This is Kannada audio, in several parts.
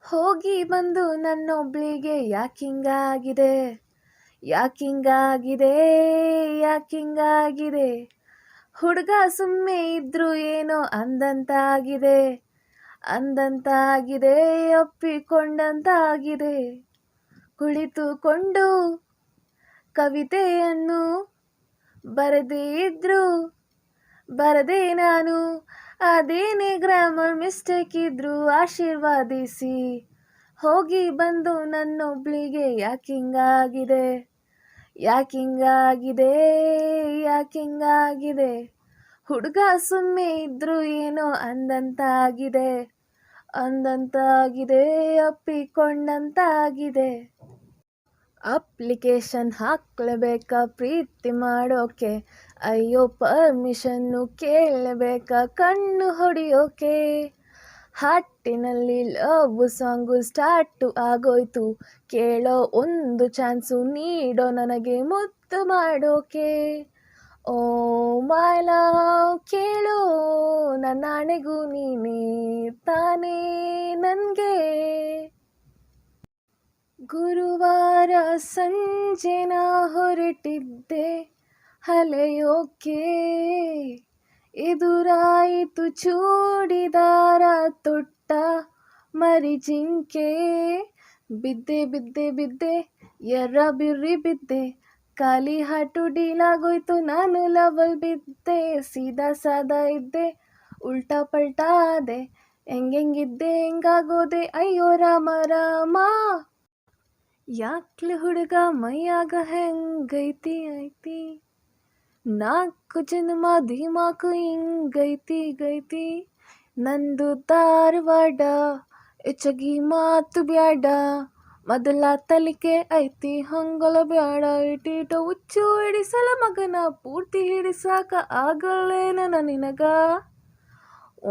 ಹೋಗಿ ಬಂದು ನನ್ನೊಬ್ಳಿಗೆ ಯಾಕಿಂಗಾಗಿದೆ, ಯಾಕಿಂಗಾಗಿದೆ, ಯಾಕಿಂಗಾಗಿದೆ. ಹುಡುಗ ಸುಮ್ಮನೆ ಇದ್ರು ಏನೋ ಅಂದಂತಾಗಿದೆ, ಅಂದಂತಾಗಿದೆ, ಒಪ್ಪಿಕೊಂಡಂತಾಗಿದೆ. ಕುಳಿತುಕೊಂಡು ಕವಿತೆಯನ್ನು ಬರದೇ ಇದ್ರು ಬರದೆ ನಾನು, ಅದೇನೇ ಗ್ರಾಮರ್ ಮಿಸ್ಟೇಕ್ ಇದ್ರು ಆಶೀರ್ವಾದಿಸಿ. ಹೋಗಿ ಬಂದು ನನ್ನೊಬ್ಳಿಗೆ ಯಾಕಿಂಗಾಗಿದೆ, ಯಾಕಿಂಗಾಗಿದೆ, ಯಾಕಿಂಗಾಗಿದೆ. ಹುಡುಗ ಸುಮ್ಮನೆ ಇದ್ರು ಏನೋ ಅಂದಂತಾಗಿದೆ, ಅಂದಂತಾಗಿದೆ, ಒಪ್ಪಿಕೊಂಡಂತಾಗಿದೆ. ಅಪ್ಲಿಕೇಶನ್ ಹಾಕ್ಲೇಬೇಕಾ ಪ್ರೀತಿ ಮಾಡೋಕೆ, ಅಯ್ಯೋ ಪರ್ಮಿಷನ್ನು ಕೇಳಬೇಕಾ ಕಣ್ಣು ಹೊಡೆಯೋಕೆ. ಹಾಟಿನಲ್ಲಿ ಲವ್ ಸಾಂಗು ಸ್ಟಾರ್ಟು ಆಗೋಯ್ತು, ಕೇಳೋ ಒಂದು ಚಾನ್ಸು ನೀಡೋ ನನಗೆ ಮುದ್ದು ಮಾಡೋಕೆ. ಓ ಮೈ ಲವ್ ಕೇಳೋ ನನ್ನಾಣೆಗೂ ನೀನೇ ತಾನೇ ನನಗೆ. ಗುರುವಾರ ಸಂಜೆ ನಾ ಹೊರಟಿದ್ದೆ ಅಲೆಯೋಕೆ, ಎದುರಾಯಿತು ಚೂಡಿದಾರ ತೊಟ್ಟ ಮರಿಜಿಂಕೆ. ಬಿದ್ದೆ ಬಿದ್ದೆ ಬಿದ್ದೆ ಎರ್ರ ಬಿರ್ರಿ ಬಿದ್ದೆ, ಖಾಲಿ ಹಾಟು ಡೀಲಾಗೋಯ್ತು, ನಾನು ಲವಲ್ ಬಿದ್ದೆ. ಸೀದಾ ಸಾದಾ ಇದ್ದೆ ಉಲ್ಟಾ ಪಲ್ಟಾ ಆದೆ, ಹೆಂಗೆಂಗಿದ್ದೆ ಹೆಂಗಾಗೋದೆ ಅಯ್ಯೋ ರಾಮ ರಾಮ. ಯಾಕ್ಲೆ ಹುಡುಗ ಮೈಯಾಗ ಹೆಂಗೈತಿ ಐತಿ, 4 ಜನ್ಮ ಧೀಮಾಕು ಹಿಂಗೈತಿ ಗೈತಿ. ನಂದು ಧಾರವಾಡ ಹೆಚ್ಚಗಿ ಮಾತು ಬ್ಯಾಡ, ಮೊದಲ ತಲಿಕೆ ಐತಿ ಹಂಗಲ ಬ್ಯಾಡ. ಇಟೀಟ ಹುಚ್ಚು ಹಿಡಿಸಲ ಮಗನ ಪೂರ್ತಿ ಹಿಡಿಸಾಕ ಆಗಲ್ಲೇನ ನಿನಗ.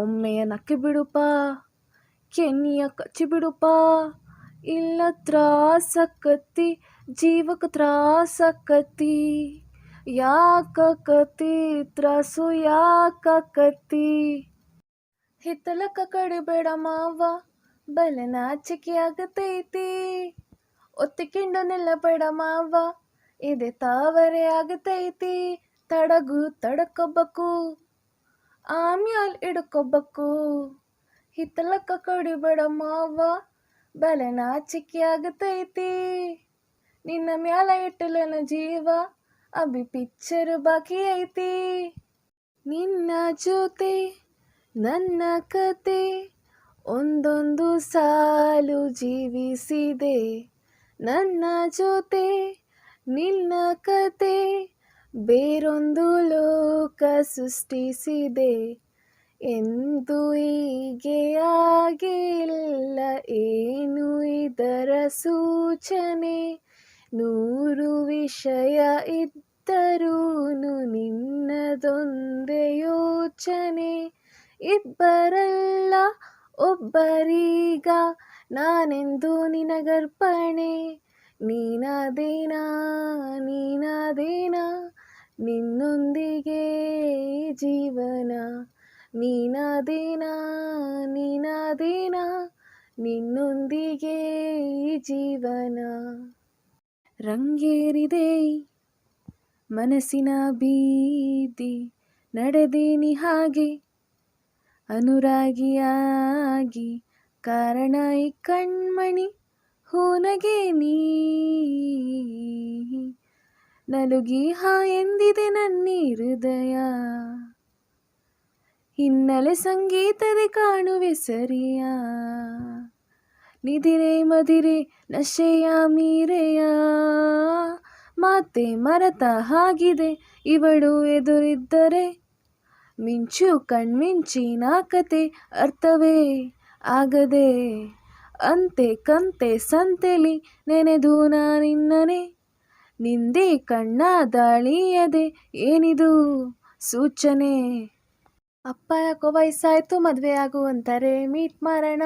ಒಮ್ಮೆಯ ನಕ್ಕಿ ಬಿಡುಪ, ಕೆನ್ನಿಯ ಕಚ್ಚಿ ಬಿಡುಪ, ಇಲ್ಲ ತ್ರಾಸಕತಿ ಜೀವಕ್ಕೆ ತ್ರಾಸಕತಿ. ಯಾಕಕತಿ ತ್ರಾಸು ಯಾಕಕತಿ. ಹಿತ್ತಲಕ್ಕ ಕಡಿಬೇಡ ಮಾವ, ಬಲೆ ನಾಚಿಕೆ ಆಗತೈತಿ. ಒತ್ತಿಕೊಂಡು ನಿಲ್ಲಬೇಡ ಮಾವ, ಇದೆ ತಾವರೆ ಆಗತೈತಿ. ತಡಗು ತಡಕೊಬ್ಬಕು, ಆಮ್ಯಾಲ್ ಹಿಡ್ಕೊಬ್ಬಕು. ಹಿತ್ತಲಕ್ಕ ಕಡಿಬೇಡ ಮಾವ, ಬಲೆ ನಾಚಿಕೆ ಆಗತೈತಿ. ನಿನ್ನ ಮ್ಯಾಲ ಇಟ್ಟಲನ ಜೀವ, ಅಭಿ ಪಿಕ್ಚರ್ ಬಾಕಿ ಐತಿ. ನಿನ್ನ ಜೊತೆ ನನ್ನ ಕತೆ ಒಂದೊಂದು ಸಾಲು ಜೀವಿಸಿದೆ, ನನ್ನ ಜೊತೆ ನಿನ್ನ ಕತೆ ಬೇರೊಂದು ಲೋಕ ಸೃಷ್ಟಿಸಿದೆ. ಎಂದು ಹೀಗೆ ಆಗಿಲ್ಲ ಏನು ಇದರ ಸೂಚನೆ, 100 ವಿಷಯ ಇದ್ದರೂನು ನಿನ್ನದೊಂದೇ ಯೋಚನೆ. ಇಬ್ಬರಲ್ಲ ಒಬ್ಬರೀಗ ನಾನೆಂದು ನಿನಗರ್ಪಣೆ, ನೀನಾದೇನಾ ನೀನಾದೇನಾ ನಿನ್ನೊಂದಿಗೆ ಜೀವನ. ನೀನಾದೇನಾ ನೀನಾದೇನಾ ನಿನ್ನೊಂದಿಗೆ ಜೀವನ. ರಂಗೇರಿದೆ ಮನಸ್ಸಿನ ಬೀದಿ, ನಡೆದೇನಿ ಹಾಗೆ ಅನುರಾಗಿಯಾಗಿ. ಕಾರಣ ಈ ಕಣ್ಮಣಿ ಹೂನಗೆ ನೀ, ನಲುಗಿ ಹಾ ಎಂದಿದೆ ನನ್ನಿ ಹೃದಯ. ಹಿನ್ನೆಲೆ ಸಂಗೀತದೆ ಕಾಣುವೆ ಸರಿಯ, ನಿಧಿರೆ ಮದಿರೆ ನಶೆಯ ಮೀರೆಯ. ಮಾತೆ ಮರೆತ ಹಾಗಿದೆ ಇವಳು ಎದುರಿದ್ದರೆ, ಮಿಂಚು ಕಣ್ಮಿಂಚಿನ ಕತೆ ಅರ್ಥವೇ ಆಗದೆ. ಅಂತೆ ಕಂತೆ ಸಂತೆಲಿ ನೆನೆದು ನಾನಿನ್ನನೆ, ನಿಂದೆ ಕಣ್ಣ ದಾಳಿಯದೆ ಏನಿದು ಸೂಚನೆ. ಅಪ್ಪ ಯಾಕೋ ವಯಸ್ಸಾಯ್ತು ಮದುವೆ ಆಗು ಅಂತಾರೆ, ಮೀಟ್ ಮಾಡೋಣ.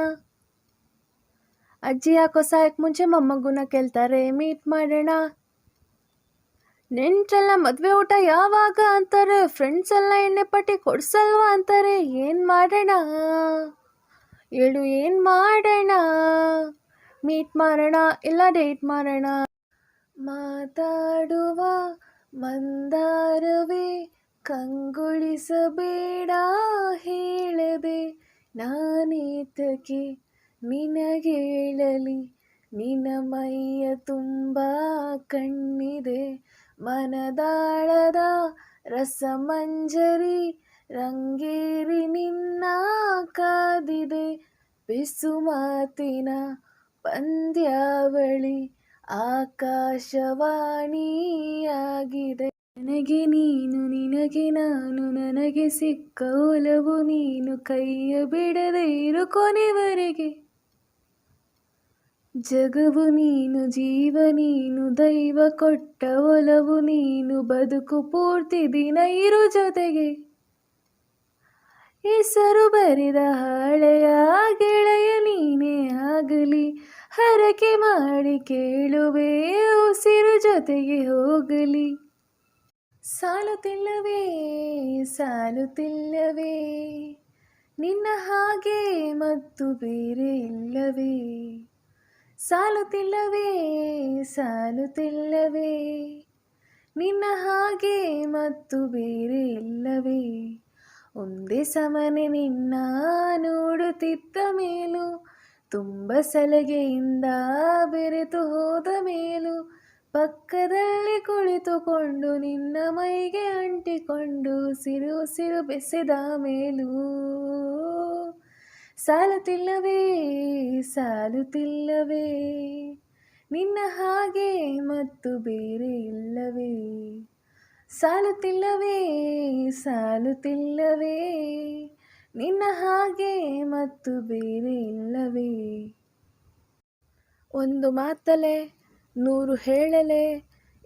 ಅಜ್ಜಿ ಯಾಕೋ ಸಾಯಕ್ಕೆ ಮುಂಚೆ ಮೊಮ್ಮಗುನ ಕೇಳ್ತಾರೆ, ಮೀಟ್ ಮಾಡೋಣ. ನೆಂಟ್ರೆಲ್ಲ ಮದುವೆ ಊಟ ಯಾವಾಗ ಅಂತಾರೆ, ಫ್ರೆಂಡ್ಸ್ ಎಲ್ಲ ಎಣ್ಣೆ ಪಟ್ಟಿ ಕೊಡ್ಸಲ್ವಾ ಅಂತಾರೆ. ಏನು ಮಾಡೋಣ ಹೇಳು ಏನು ಮಾಡೋಣ. ಮೀಟ್ ಮಾಡೋಣ ಇಲ್ಲ ಡೇಟ್ ಮಾಡೋಣ. ಮಾತಾಡುವ ಮಂದಾರವೇ ಕಂಗೊಳಿಸಬೇಡ ಹೇಳದೆ, ನಾನೇತಕ್ಕೆ ನಿನಗೇಳಲಿ, ನಿನ್ನ ಮೈಯ ತುಂಬ ಕಣ್ಣಿದೆ. ಮನದಾಳದ ರಸಮಂಜರಿ ರಂಗೇರಿ ನಿನ್ನ ಕಾದಿದೆ. ಬಿಸು ಮಾತಿನ ಪಂದ್ಯಾವಳಿ ಆಕಾಶವಾಣಿಯಾಗಿದೆ. ನನಗೆ ನೀನು ನಿನಗೆ ನಾನು, ನನಗೆ ಸಿಕ್ಕ ಒಲವು ನೀನು, ಕೈಯ ಬಿಡದೆ ಇರು ಕೊನೆವರೆಗೆ. ಜಗವು ನೀನು ಜೀವ ನೀನು, ದೈವ ಕೊಟ್ಟ ಒಲವು ನೀನು, ಬದುಕು ಪೂರ್ತಿ ದಿನ ಇರು ಜೊತೆಗೆ. ಹೆಸರು ಬರೆದ ಹಾಳೆಯ ಗೆಳೆಯ ನೀನೇ ಆಗಲಿ, ಹರಕೆ ಮಾಡಿ ಕೇಳುವೆ ಉಸಿರು ಜೊತೆಗೆ ಹೋಗಲಿ. ಸಾಲುತ್ತಿಲ್ಲವೇ ಸಾಲುತ್ತಿಲ್ಲವೇ ನಿನ್ನ ಹಾಗೆ ಮತ್ತು ಬೇರೆ ಇಲ್ಲವೇ. ಸಾಲುತ್ತಿಲ್ಲವೇ ಸಾಲುತ್ತಿಲ್ಲವೇ ನಿನ್ನ ಹಾಗೆ ಮತ್ತು ಬೇರೆ ಇಲ್ಲವೇ. ಒಂದೇ ಸಮನೆ ನಿನ್ನ ನೋಡುತ್ತಿದ್ದ ಮೇಲೂ, ತುಂಬ ಸಲಗೆಯಿಂದ ಬೆರೆತು ಹೋದ ಮೇಲೂ, ಪಕ್ಕದಲ್ಲಿ ಕುಳಿತುಕೊಂಡು ನಿನ್ನ ಮೈಗೆ ಅಂಟಿಕೊಂಡು ಉಸಿರು ಉಸಿರು ಬೆಸೆದ ಮೇಲೂ. ಸಾಲುತ್ತಿಲ್ಲವೇ ಸಾಲುತ್ತಿಲ್ಲವೇ ನಿನ್ನ ಹಾಗೆ ಮತ್ತು ಬೇರೆ ಇಲ್ಲವೇ. ಸಾಲುತ್ತಿಲ್ಲವೇ ಸಾಲುತ್ತಿಲ್ಲವೇ ನಿನ್ನ ಹಾಗೆ ಮತ್ತು ಬೇರೆ ಇಲ್ಲವೇ. ಒಂದು ಮಾತಲೆ 100 ಹೇಳಲೆ,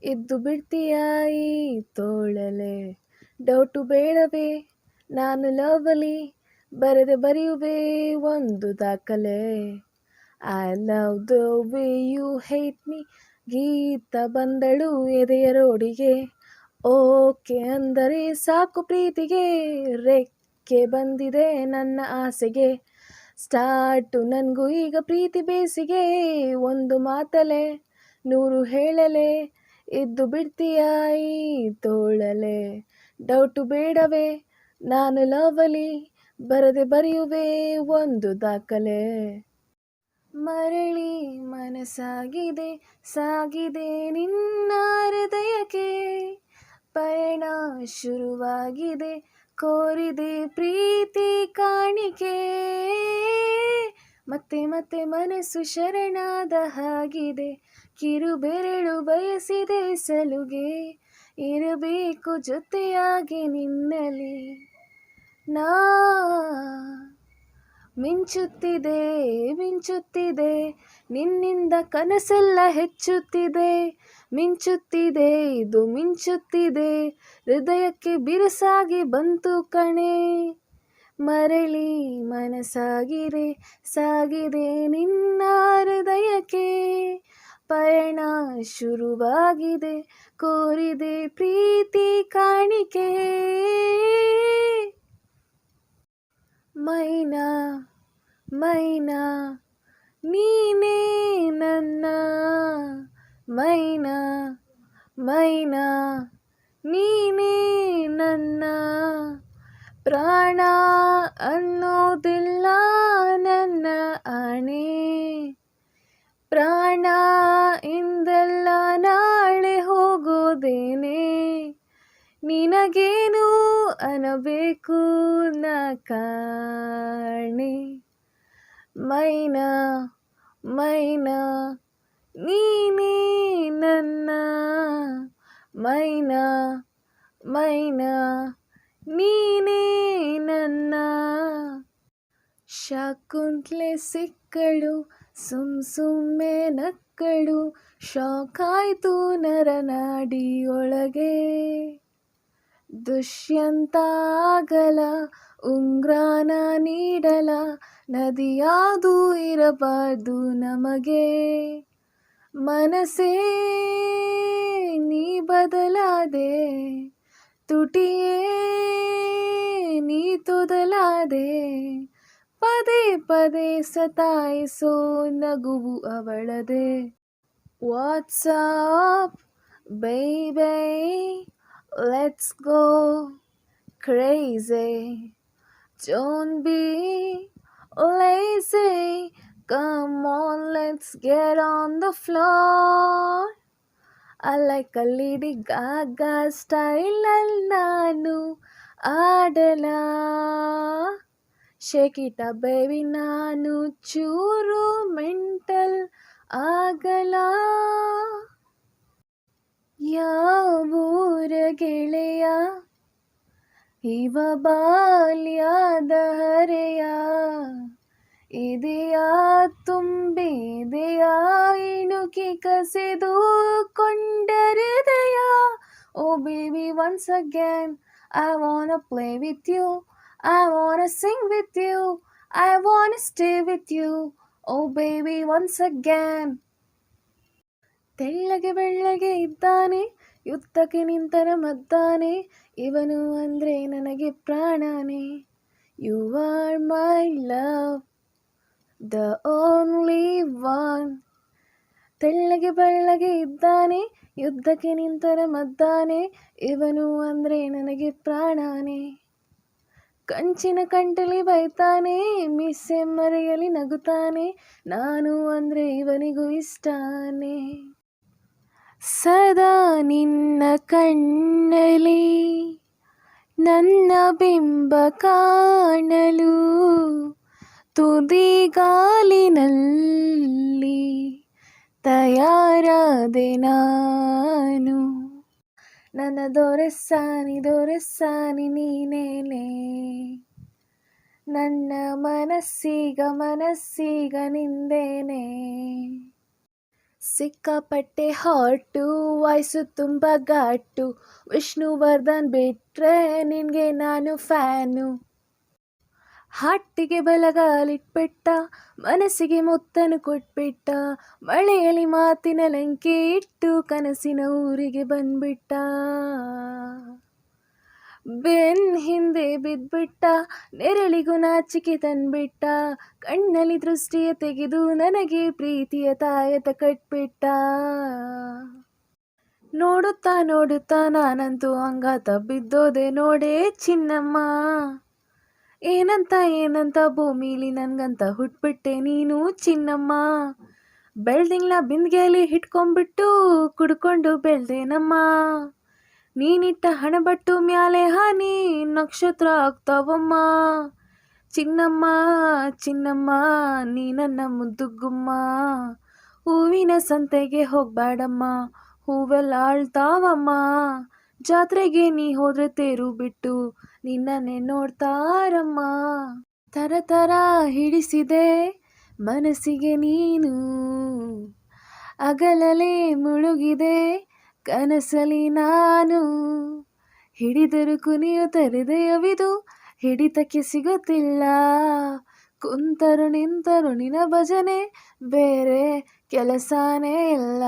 ಇದ್ದು ಬಿಡ್ತೀಯಾ ಈ ತೋಳಲೆ. ಡೌಟು ಬೇಡವೇ ನಾನು ಲವಲಿ, ಬರೆದೆ ಬರೆಯುವೆ ಒಂದು ದಾಖಲೆ. I love the way you hate me. ಗೀತ ಬಂದಳು ಎದೆಯ ರೋಡಿಗೆ, ಓಕೆ ಅಂದರೆ ಸಾಕು ಪ್ರೀತಿಗೆ. ರೆಕ್ಕೆ ಬಂದಿದೆ ನನ್ನ ಆಸೆಗೆ, ಸ್ಟಾರ್ಟು ನನಗೂ ಈಗ ಪ್ರೀತಿ ಬೇಸಿಗೆ. ಒಂದು ಮಾತಲೆ 100 ಹೇಳಲೆ, ಇದ್ದು ಬಿಡ್ತೀಯಾ ಈ ತೋಳಲೆ. ಡೌಟು ಬೇಡವೇ ನಾನು ಲವಲಿ, ಬರೆದೆ ಬರೆಯುವೆ ಒಂದು ದಾಖಲೆ. ಮರಳಿ ಮನಸಾಗಿದೆ ಸಾಗಿದೆ ನಿನ್ನ ಹೃದಯಕ್ಕೆ, ಪಯಣ ಶುರುವಾಗಿದೆ ಕೋರಿದೆ ಪ್ರೀತಿ ಕಾಣಿಕೆ. ಮತ್ತೆ ಮತ್ತೆ ಮನಸ್ಸು ಶರಣಾದ ಹಾಗಿದೆ, ಕಿರುಬೆರಳು ಬಯಸಿದೆ ಸಲುಗೆ. ಇರಬೇಕು ಜೊತೆಯಾಗಿ ನಿನ್ನಲಿ ನಾ. ಮಿಂಚುತ್ತಿದೆ ಮಿಂಚುತ್ತಿದೆ ನಿನ್ನಿಂದ ಕನಸೆಲ್ಲ ಹೆಚ್ಚುತ್ತಿದೆ. ಮಿಂಚುತ್ತಿದೆ ಇದು ಮಿಂಚುತ್ತಿದೆ, ಹೃದಯಕ್ಕೆ ಬಿರುಸಾಗಿ ಬಂತು ಕಣೆ. ಮರಳಿ ಮನಸಾಗಿದೆ ಸಾಗಿದೆ ನಿನ್ನ ಹೃದಯಕ್ಕೆ, ಪಯಣ ಶುರುವಾಗಿದೆ ಕೋರಿದೆ ಪ್ರೀತಿ ಕಾಣಿಕೆ. ಮೈನಾ ಮೈನಾ ನೀನೇ ನನ್ನ, ಮೈನಾ ಮೈನಾ ನೀನೇ ನನ್ನ. ಪ್ರಾಣ ಅನ್ನೋದಿಲ್ಲ ನನ್ನ ಆಣೆ, ಪ್ರಾಣ ಇಂದೆಲ್ಲ ನಾಳೆ ಹೋಗೋದೇನೆ. ನಿನಗೇನು ಅನ್ನಬೇಕು ನಾ ಕಾಣೆ. ಮೈನಾ ಮೈನಾ ನೀನೇ ನನ್ನ, ಮೈನಾ ಮೈನಾ ನೀನೇ ನನ್ನ. ಶಾಕುಂತ್ಲೆ ಸಿಕ್ಕಳು ಸುಮ್ಮನೆ ನಕ್ಕಳು, ಶಾಕಾಯ್ತು ನರನಾಡಿಯೊಳಗೆ. ದುಷ್ಯಂತ ಆಗಲ ಉಂಗ್ರಾನ ನೀಡಲ, ನದಿಯಾದು ಇರಬಾರ್ದು ನಮಗೆ. ಮನಸ್ಸೇ ನೀ ಬದಲಾದೆ, ತುಟಿಯೇ ನೀ ತೊದಲಾದೆ, ಪದೇ ಪದೇ ಸತಾಯಿಸೋ ನಗುವು ಅವಳದೆ. WhatsApp baby, let's go crazy, don't be lazy, come on let's get on the floor. I like a Lady Gaga style ಅಲ್ಲಿ ನಾನು ಆಡಲಾ. ಶೇಕ್ ಇಟ್ ಅಪ್ ಬೇಬಿ, ನಾನು ಚೂರು ಮೆಂಟಲ್ ಆಗಲ. ಯಾವೂರ ಗೆಳೆಯ ಇವ ಬಾಲ್ಯದ ಹರೆಯ, ಇದೆಯಾ ತುಂಬಿದೆಯ ಇಣುಕಿ ಕಸಿದು ಕೊಂಡರಿದೆಯ. Oh baby once again I wanna play with you, I wanna sing with you, I wanna stay with you. Oh baby once again. ತೆಳ್ಳಗೆ ಬೆಳ್ಳಗೆ ಇದ್ದಾನೆ, ಯುದ್ಧಕ್ಕೆ ನಿಂತರ ಮದ್ದಾನೆ, ಇವನು ಅಂದರೆ ನನಗೆ ಪ್ರಾಣನೇ. You are my love, the only one. ತೆಳ್ಳಗೆ ಬೆಳ್ಳಗೆ ಇದ್ದಾನೆ, ಯುದ್ಧಕ್ಕೆ ನಿಂತರ ಮದ್ದಾನೆ, ಇವನು ಅಂದರೆ ನನಗೆ ಪ್ರಾಣನೇ. ಕಂಚಿನ ಕಂಠಲಿ ಬೈತಾನೆ, ಮಿಸ್ಸೆ ಮರೆಯಲಿ ನಗುತ್ತಾನೆ, ನಾನು ಅಂದರೆ ಇವನಿಗೂ ಇಷ್ಟಾನೆ. ಸದಾ ನಿನ್ನ ಕಣ್ಣಲಿ ನನ್ನ ಬಿಂಬ ಕಾಣಲು, ತುದಿಗಾಲಿನಲ್ಲಿ ತಯಾರಾದೆ ನಾನು. ನನ್ನ ದೊರೆಸಾನಿ ನೀನೇನೆ, ನನ್ನ ಮನಸ್ಸೀಗ ನಿಂದೇನೆ. ಸಿಕ್ಕಾಪಟ್ಟೆ ಹಾಟು, ವಾಯ್ಸು ತುಂಬ ಘಾಟು, ವಿಷ್ಣುವರ್ಧನ್ ಬಿಟ್ರೆ ನಿನಗೆ ನಾನು ಫ್ಯಾನು. ಹಾಟಿಗೆ ಬಲಗಾಲಿಟ್ಬಿಟ್ಟ, ಮನಸ್ಸಿಗೆ ಮುತ್ತನು ಕೊಟ್ಬಿಟ್ಟ, ಮಳೆಯಲ್ಲಿ ಮಾತಿನ ಲಂಕೆ ಇಟ್ಟು ಕನಸಿನ ಊರಿಗೆ ಬಂದ್ಬಿಟ್ಟ. ಬೆನ್ ಹಿಂದೆ ಬಿದ್ಬಿಟ್ಟ, ನೆರಳಿಗೂ ನಾಚಿಕೆ ತಂದ್ಬಿಟ್ಟ, ಕಣ್ಣಲ್ಲಿ ದೃಷ್ಟಿಯ ತೆಗೆದು ನನಗೆ ಪ್ರೀತಿಯ ತಾಯತ ಕಟ್ಬಿಟ್ಟ. ನೋಡುತ್ತಾ ನೋಡುತ್ತಾ ನಾನಂತೂ ಅಂಗಾತ ಬಿದ್ದೋದೆ ನೋಡೇ ಚಿನ್ನಮ್ಮ. ಏನಂತ ಭೂಮಿಲಿ ನನ್ಗಂತ ಹುಟ್ಬಿಟ್ಟೆ ನೀನು ಚಿನ್ನಮ್ಮ. ಬೆಳ್ದಿಂಗ್ಲ ಬಿಂದಿಗೆಯಲ್ಲಿ ಹಿಡ್ಕೊಂಡ್ಬಿಟ್ಟು ಕುಡ್ಕೊಂಡು ಬೆಳ್ದೇನಮ್ಮ. ನೀನಿಟ್ಟ ಹಣಬಟ್ಟು ಮ್ಯಾಲೆ ಹಾನಿ ನಕ್ಷತ್ರ ಆಗ್ತಾವಮ್ಮ. ಚಿನ್ನಮ್ಮ ಚಿನ್ನಮ್ಮ ನೀ ನನ್ನ ಮುದ್ದುಗುಮ್ಮ. ಹೂವಿನ ಸಂತೆಗೆ ಹೋಗ್ಬೇಡಮ್ಮ, ಹೂವೆಲ್ಲ ಆಳ್ತಾವಮ್ಮ. ಜಾತ್ರೆಗೆ ನೀ ಹೋದ್ರೆ ತೇರು ಬಿಟ್ಟು ನಿನ್ನನ್ನೇ ನೋಡ್ತಾರಮ್ಮ. ತರ ಹಿಡಿಸಿದೆ ಮನಸ್ಸಿಗೆ ನೀನು, ಅಗಲಲೇ ಮುಳುಗಿದೆ ಕನಸಲಿ ನಾನು. ಹಿಡಿದರು ಕುಣಿಯುತ್ತ ಹೃದಯವಿದು, ಹಿಡಿತಕ್ಕೆ ಸಿಗುತ್ತಿಲ್ಲ. ಕುಂತರು ನಿಂತರು ನಿನ ಭಜನೆ, ಬೇರೆ ಕೆಲಸನೇ ಇಲ್ಲ.